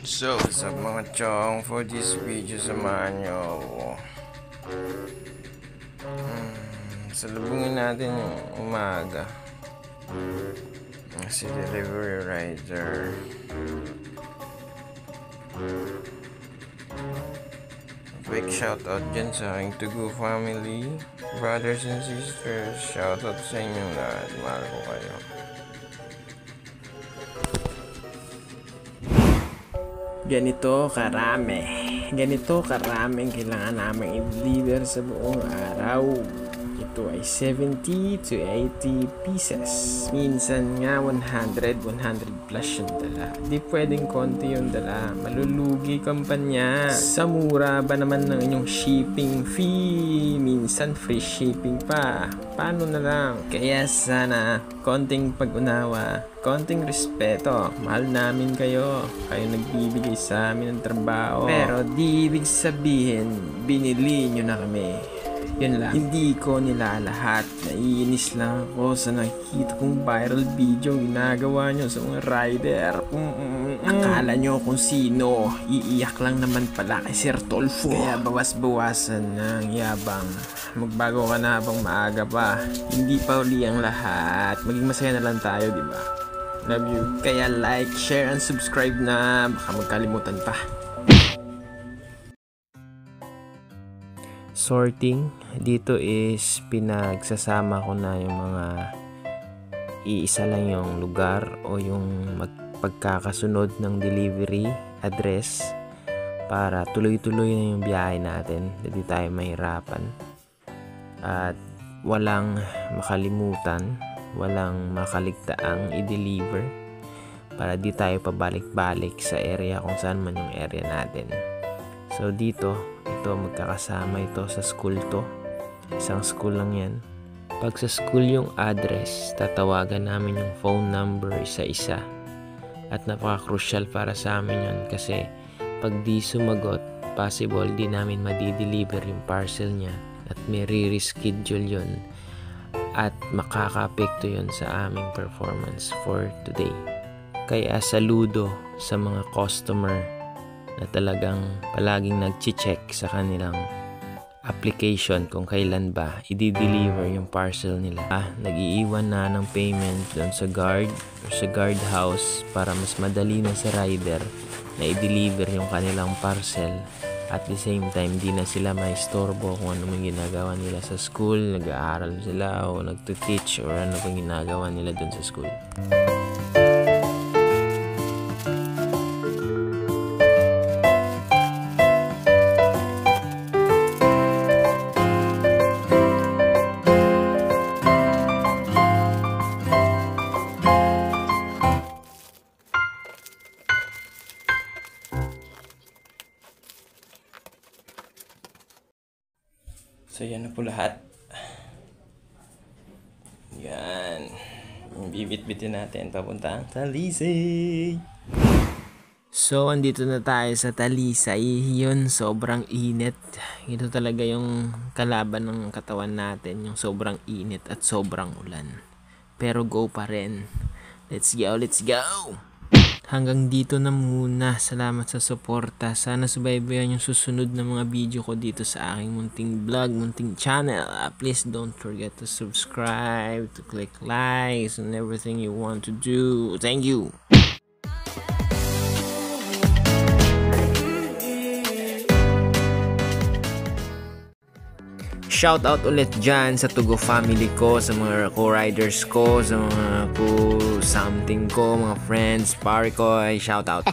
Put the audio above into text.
So, what's up mga chong? For this video, samahan nyo ako. Salubungin natin yung umaga. Si delivery rider. Quick shoutout dyan sa aking Tugu family, brothers and sisters. Shoutout sa inyong lahat. Mahal ko kayo. Ganito karami ang kailangan namin i-deliver sa buong araw. Ito ay 70 to 80 pieces. Minsan nga 100 plus yung dala. Di pwedeng konti yung dala. Malulugi kampanya. Sa mura ba naman ng inyong shipping fee? Minsan free shipping pa. Paano na lang? Kaya sana konting pag-unawa, konting respeto. Mahal namin kayo. Kayo nagbibigay sa amin ng trabaho. Pero di ibig sabihin binili nyo na kami. Yun lang. Hindi ko nilalahat. Naiinis lang ako sa nakikita kong viral video ginagawa nyo sa mga rider. Akala nyo kung sino. Iiyak lang naman pala kay Sir Tolfo. Kaya bawas-bawasan ng yabang. Magbago ka na habang maaga pa. Hindi pa uli ang lahat. Maging masaya na lang tayo, diba? Love you. Kaya like, share, and subscribe na. Baka magkalimutan pa. Sorting dito is pinagsasama ko na yung mga iisa lang yung lugar o yung pagkakasunod ng delivery address para tuloy-tuloy na yung biyahe natin, hindi tayo mahirapan at walang makalimutan, walang makaligtaang i-deliver para di tayo pabalik-balik sa area kung saan man yung area natin. So dito, ito magkakasama ito sa school to. Isang school lang yan. Pag sa school yung address, tatawagan namin yung phone number isa-isa. At napaka-crucial para sa amin yun kasi pag di sumagot, possible di namin madi-deliver yung parcel niya at may re-reschedule yun at makaka-apekto yun sa aming performance for today. Kaya saludo sa mga customer na talagang palaging nag-check sa kanilang application kung kailan ba i-deliver yung parcel nila. Nag-iiwan na ng payment doon sa guard or sa guard house para mas madali na sa rider na i-deliver yung kanilang parcel. At the same time, di na sila maistorbo kung ano mang ginagawa nila sa school, nag-aaral sila o nagto-teach or ano pang ginagawa nila doon sa school. So yan na po lahat. Yan. Bibit-bitin natin papunta ang Talisay. So andito na tayo sa Talisay. Yun, sobrang init. Ito talaga yung kalaban ng katawan natin. Yung sobrang init at sobrang ulan. Pero go pa rin. Let's go, let's go! Hanggang dito na muna. Salamat sa suporta. Sana subaybayan yung susunod na mga video ko dito sa aking munting vlog, munting channel. Please don't forget to subscribe, to click likes, and everything you want to do. Thank you! Shoutout ulit dyan sa Tugo family ko, sa mga co-riders ko, sa mga co-something ko, mga friends, pare ko, shoutout.